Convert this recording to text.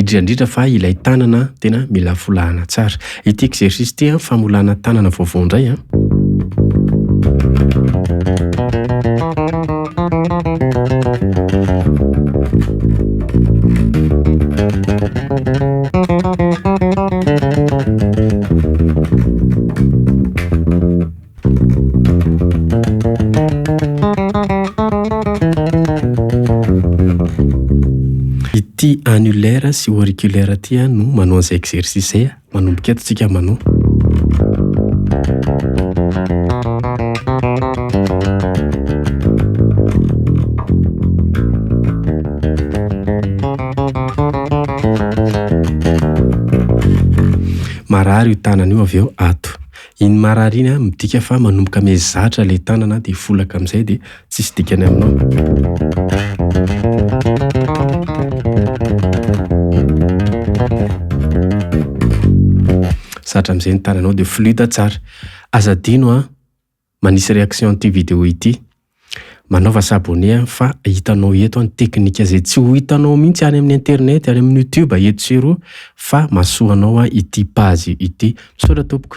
indrindrandrindra fa ilay tanana tena mila folahana tsara. Ity exercice ity famolana tanana vaovao indray a. Ity annulaire sy auriculaire ity no manao an'izay exercice zay manomboka eto tsika manao. Marary io tanana io avy eo ato. Iny marary iny midika fa manomboka mezatra le tanana dia folaka amin'izay dia tsisy dikany aminao. Zatra amin'izay ny tananao dia fluide tsara. Azadino manisy réaction an'ity vidéo ity. Manaova s'abonner fa hitanao eto ny teknika izay tsy ho hitanao mihitsy any amin'ny internet, any amin'ny YouTube eto zero fa mahasoa anao ity page ity. Misaotra tompoko.